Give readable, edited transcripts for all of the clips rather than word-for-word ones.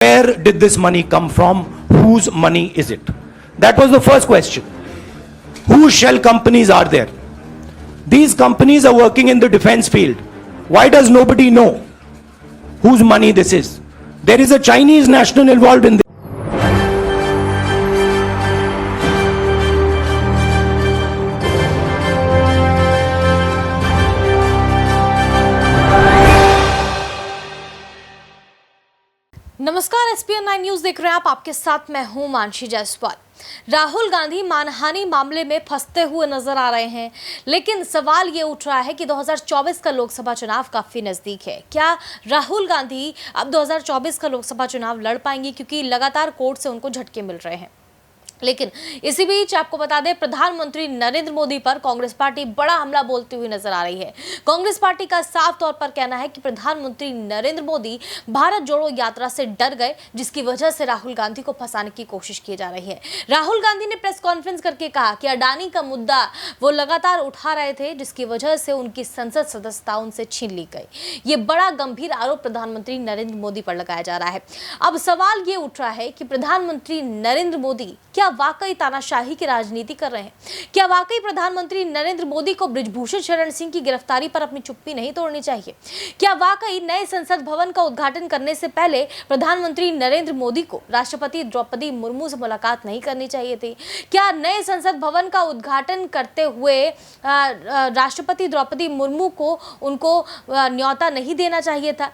Where did this money come from? Whose money is it? That was the first question. Whose shell companies are there? These companies are working in the defense field. Why does nobody know whose money this is? There is a Chinese national involved in this. नमस्कार, SPN9 news देख रहे हैं आप। आपके साथ मैं हूं मानसी जायसवाल। राहुल गांधी मानहानि मामले में फंसते हुए नजर आ रहे हैं, लेकिन सवाल ये उठ रहा है कि 2024 का लोकसभा चुनाव काफी नजदीक है। क्या राहुल गांधी अब 2024 का लोकसभा चुनाव लड़ पाएंगे, क्योंकि लगातार कोर्ट से उनको झटके मिल रहे हैं। लेकिन इसी बीच आपको बता दें, प्रधानमंत्री नरेंद्र मोदी पर कांग्रेस पार्टी बड़ा हमला बोलती हुई नजर आ रही है। कांग्रेस पार्टी का साफ तौर पर कहना है कि प्रधानमंत्री नरेंद्र मोदी भारत जोड़ो यात्रा से डर गए, जिसकी वजह से राहुल गांधी को फंसाने की कोशिश की जा रही है। राहुल गांधी ने प्रेस कॉन्फ्रेंस करके कहा कि अडानी का मुद्दा वो लगातार उठा रहे थे, जिसकी वजह से उनकी संसद सदस्यता उनसे छीन ली गई। ये बड़ा गंभीर आरोप प्रधानमंत्री नरेंद्र मोदी पर लगाया जा रहा है। अब सवाल ये उठ रहा है कि प्रधानमंत्री नरेंद्र मोदी क्या वाकई तानाशाही की राजनीति कर रहे हैं? क्या वाकई प्रधानमंत्री नरेंद्र मोदी को बृजभूषण शरण सिंह की गिरफ्तारी पर अपनी चुप्पी नहीं तोड़नी चाहिए? क्या वाकई नए संसद भवन का उद्घाटन करने से पहले प्रधानमंत्री नरेंद्र मोदी को राष्ट्रपति द्रौपदी मुर्मू से मुलाकात नहीं करनी चाहिए थी? क्या नए संसद भवन का उद्घाटन करते हुए राष्ट्रपति द्रौपदी मुर्मू को उनको न्योता नहीं देना चाहिए था?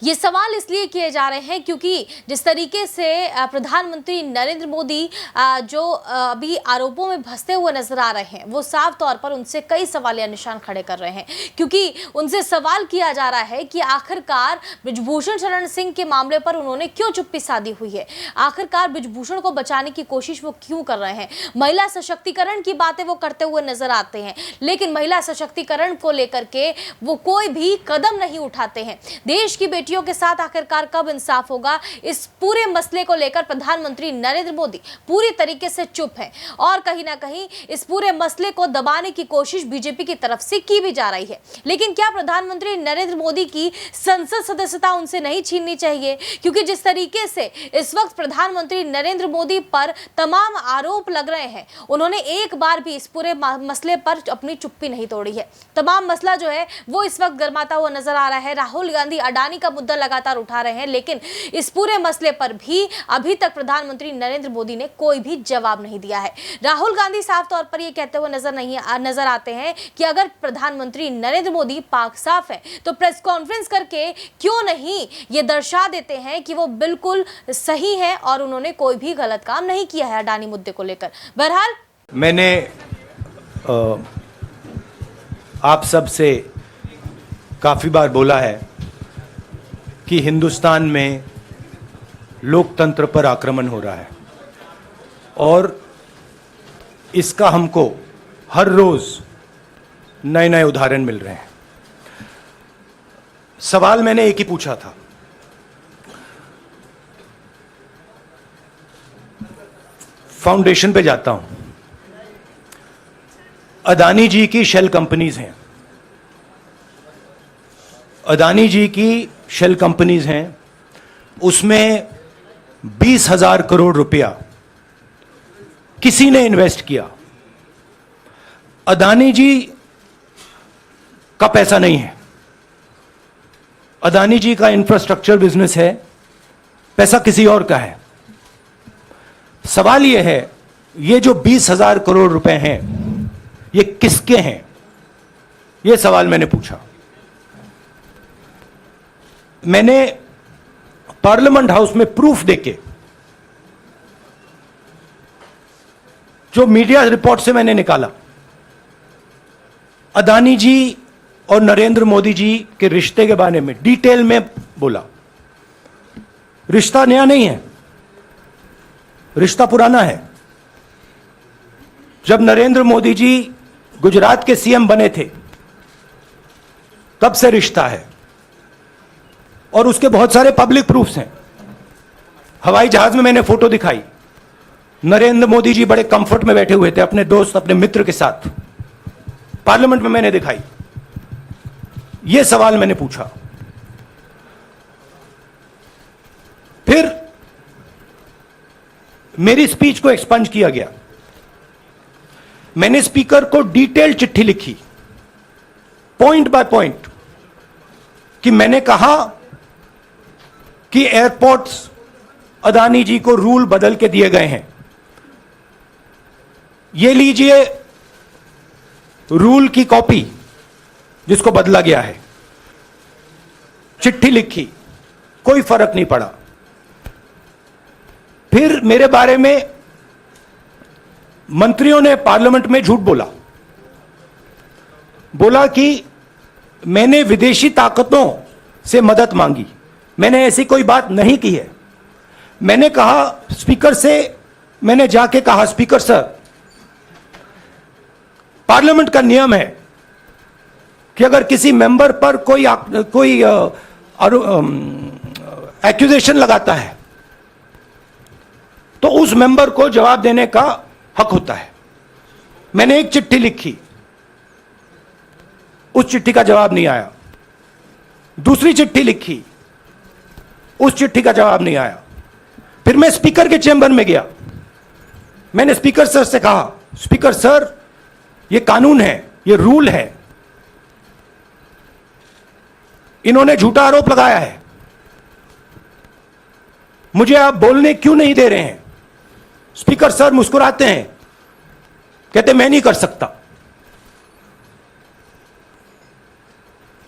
ये सवाल इसलिए किए जा रहे हैं क्योंकि जिस तरीके से प्रधानमंत्री नरेंद्र मोदी जो अभी आरोपों में फंसते हुए नजर आ रहे हैं, वो साफ तौर पर उनसे कई सवालिया निशान खड़े कर रहे हैं। क्योंकि उनसे सवाल किया जा रहा है कि आखिरकार बृजभूषण शरण सिंह के मामले पर उन्होंने क्यों चुप्पी साधी हुई है? आखिरकार बृजभूषण को बचाने की कोशिश वो क्यों कर रहे हैं? महिला सशक्तिकरण की बातें वो करते हुए नजर आते हैं, लेकिन महिला सशक्तिकरण को लेकर के वो कोई भी कदम नहीं उठाते हैं। देश की बेटियों के साथ आखिरकार कब इंसाफ होगा? इस पूरे मसले को लेकर प्रधानमंत्री नरेंद्र मोदी पूरी तरीके से चुप है और कहीं ना कहीं इस पूरे मसले को दबाने की कोशिश बीजेपी की तरफ से की भी जा रही है। लेकिन क्या प्रधानमंत्री नरेंद्र मोदी की संसद सदस्यता उनसे नहीं छीननी चाहिए? क्योंकि जिस तरीके से इस वक्त प्रधानमंत्री नरेंद्र मोदी पर तमाम आरोप लग रहे हैं, उन्होंने एक बार भी इस पूरे मसले पर अपनी चुप्पी नहीं तोड़ी है। तमाम मसला जो है वो इस वक्त गर्माता हुआ नजर आ रहा है। राहुल गांधी अडानी का मुद्दा लगातार उठा रहे हैं, लेकिन इस पूरे मसले पर भी अभी तक प्रधानमंत्री नरेंद्र मोदी ने कोई भी जवाब नहीं दिया है। राहुल गांधी साफ तौर पर यह कहते हुए नजर आते हैं कि अगर प्रधानमंत्री नरेंद्र मोदी पाक साफ है तो प्रेस कॉन्फ्रेंस करके क्यों नहीं ये दर्शा देते हैं कि वो बिल्कुल सही है और उन्होंने कोई भी गलत काम नहीं किया है अडानी मुद्दे को लेकर। बहरहाल मैंने आप सब से काफी बार बोला है कि हिंदुस्तान में लोकतंत्र पर आक्रमण हो रहा है और इसका हमको हर रोज नए नए उदाहरण मिल रहे हैं। सवाल मैंने एक ही पूछा था, फाउंडेशन पे जाता हूं, अदानी जी की शेल कंपनीज हैं, अदानी जी की शेल कंपनीज हैं, उसमें 20,000 करोड़ रुपया किसी ने इन्वेस्ट किया। अदानी जी का पैसा नहीं है, अदानी जी का इंफ्रास्ट्रक्चर बिजनेस है, पैसा किसी और का है। सवाल यह है, ये जो 20,000 करोड़ रुपए हैं ये किसके हैं? यह सवाल मैंने पूछा। मैंने पार्लियामेंट हाउस में प्रूफ देके, जो मीडिया रिपोर्ट से मैंने निकाला, अदानी जी और नरेंद्र मोदी जी के रिश्ते के बारे में डिटेल में बोला। रिश्ता नया नहीं है, रिश्ता पुराना है। जब नरेंद्र मोदी जी गुजरात के सीएम बने थे तब से रिश्ता है और उसके बहुत सारे पब्लिक प्रूफ्स हैं। हवाई जहाज में मैंने फोटो दिखाई, नरेंद्र मोदी जी बड़े कंफर्ट में बैठे हुए थे अपने दोस्त, अपने मित्र के साथ। पार्लियामेंट में मैंने दिखाई। यह सवाल मैंने पूछा। फिर मेरी स्पीच को एक्सपंज किया गया। मैंने स्पीकर को डिटेल्ड चिट्ठी लिखी, पॉइंट बाय पॉइंट, कि मैंने कहा कि एयरपोर्ट्स अदानी जी को रूल बदल के दिए गए हैं। ये लीजिए रूल की कॉपी जिसको बदला गया है। चिट्ठी लिखी, कोई फर्क नहीं पड़ा। फिर मेरे बारे में मंत्रियों ने पार्लियामेंट में झूठ बोला कि मैंने विदेशी ताकतों से मदद मांगी। मैंने ऐसी कोई बात नहीं की है। मैंने कहा स्पीकर से, मैंने जाके कहा स्पीकर सर, पार्लियामेंट का नियम है कि अगर किसी मेंबर पर कोई एक्यूजेशन लगाता है तो उस मेंबर को जवाब देने का हक होता है। मैंने एक चिट्ठी लिखी, उस चिट्ठी का जवाब नहीं आया। दूसरी चिट्ठी लिखी, उस चिट्ठी का जवाब नहीं आया। फिर मैं स्पीकर के चेंबर में गया। मैंने स्पीकर सर से कहा, स्पीकर सर, ये कानून है, ये रूल है, इन्होंने झूठा आरोप लगाया है, मुझे आप बोलने क्यों नहीं दे रहे हैं? स्पीकर सर मुस्कुराते हैं, कहते मैं नहीं कर सकता।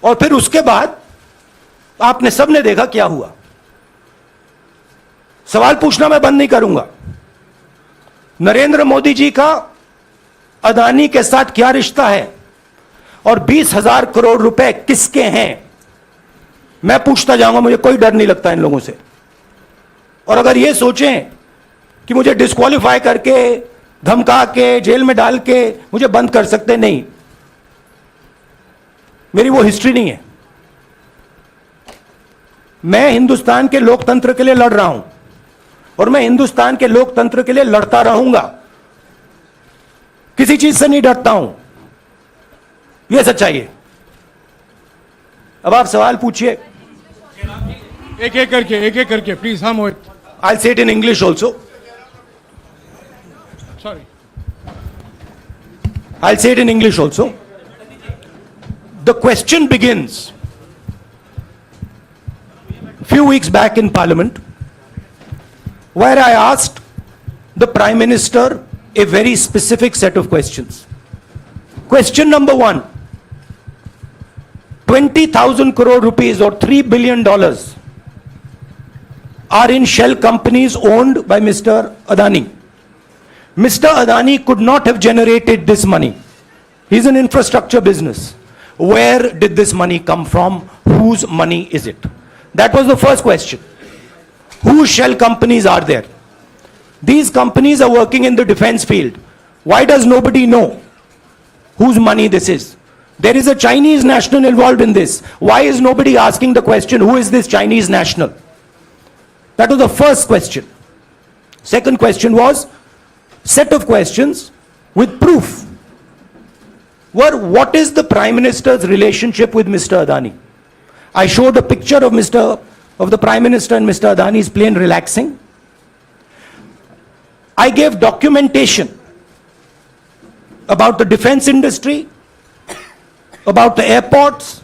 और फिर उसके बाद आपने सबने देखा क्या हुआ। सवाल पूछना मैं बंद नहीं करूंगा। नरेंद्र मोदी जी का अदानी के साथ क्या रिश्ता है और 20,000 करोड़ रुपए किसके हैं, मैं पूछता जाऊंगा। मुझे कोई डर नहीं लगता इन लोगों से। और अगर ये सोचें कि मुझे डिस्क्वालीफाई करके, धमका के, जेल में डाल के मुझे बंद कर सकते, नहीं, मेरी वो हिस्ट्री नहीं है। मैं हिंदुस्तान के लोकतंत्र के लिए लड़ रहा हूं और मैं हिंदुस्तान के लोकतंत्र के लिए लड़ता रहूंगा। किसी चीज से नहीं डरता हूं, यह सच्चाई है। अब आप सवाल पूछिए। एक एक करके प्लीज। हाँ मोहित, I'll say it in English also. Sorry. I'll say it in English also. The question begins few weeks back in Parliament, where I asked the Prime Minister a very specific set of questions. Question number 1, 20,000 crore rupees or $3 billion are in shell companies owned by Mr. Adani. Mr. Adani could not have generated this money. He's an infrastructure business. Where did this money come from? Whose money is it? That was the first question. Whose shell companies are there? These companies are working in the defense field. Why does nobody know whose money this is? There is a Chinese national involved in this. Why is nobody asking the question, who is this Chinese national? That was the first question. Second question was set of questions with proof. What is the Prime Minister's relationship with Mr. Adani? I showed a picture of the Prime Minister and Mr. Adani's plane relaxing. I gave documentation about the defense industry, about the airports,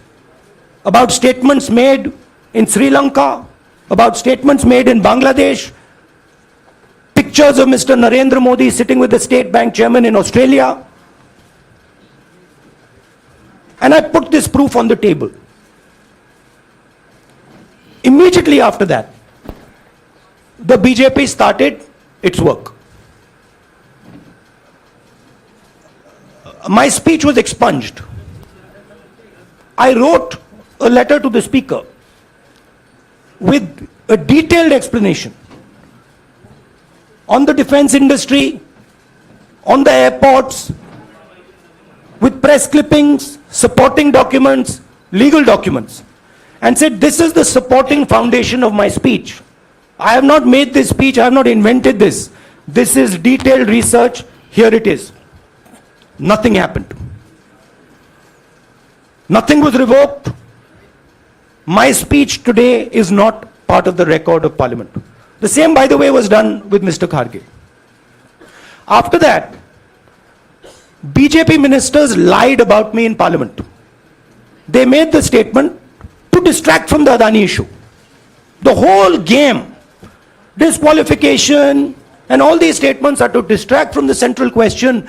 about statements made in Sri Lanka, about statements made in Bangladesh, pictures of Mr. Narendra Modi sitting with the State Bank chairman in Australia. And I put this proof on the table. Immediately after that, the BJP started its work. My speech was expunged. I wrote a letter to the Speaker with a detailed explanation on the defense industry, on the airports, with press clippings, supporting documents, legal documents, and said this is the supporting foundation of my speech. I have not made this speech, I have not invented this. This is detailed research, here it is. Nothing happened. Nothing was revoked. My speech today is not part of the record of Parliament. The same, by the way, was done with Mr. Kharge. After that, BJP ministers lied about me in parliament. They made the statement to distract from the Adani issue. The whole game, disqualification, and all these statements are to distract from the central question,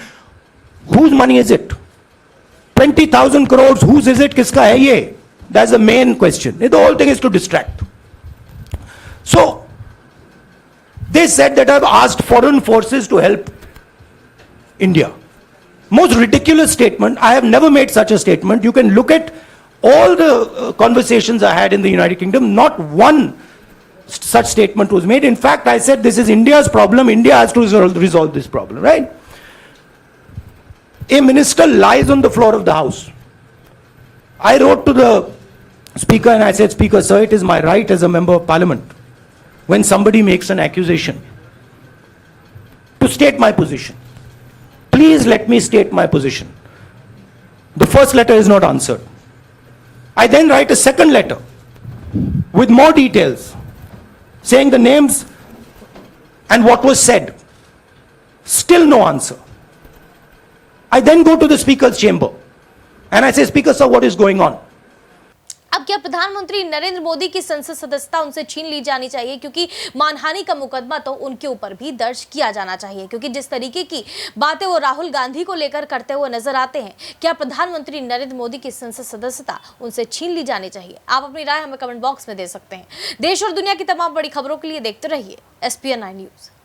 whose money is it? 20,000 crores, whose is it? Kiska hai ye? That's the main question. The whole thing is to distract. So, they said that I've asked foreign forces to help India. Most ridiculous statement. I have never made such a statement. You can look at all the conversations I had in the United Kingdom. Not one such statement was made. In fact, I said this is India's problem. India has to resolve this problem, right? A minister lies on the floor of the House. I wrote to the Speaker and I said, Speaker, sir, it is my right as a member of Parliament, when somebody makes an accusation, to state my position. Please let me state my position. The first letter is not answered. I then write a second letter with more details, saying the names and what was said. Still no answer. I then go to the Speaker's chamber and I say, Speaker, sir, what is going on? अब क्या प्रधानमंत्री नरेंद्र मोदी की संसद सदस्यता उनसे छीन ली जानी चाहिए, क्योंकि मानहानि का मुकदमा तो उनके ऊपर भी दर्ज किया जाना चाहिए, क्योंकि जिस तरीके की बातें वो राहुल गांधी को लेकर करते हुए नजर आते हैं, क्या प्रधानमंत्री नरेंद्र मोदी की संसद सदस्यता उनसे छीन ली जानी चाहिए? आप अपनी राय हमें कमेंट बॉक्स में दे सकते हैं। देश और दुनिया की तमाम बड़ी खबरों के लिए देखते रहिए SPN9 न्यूज।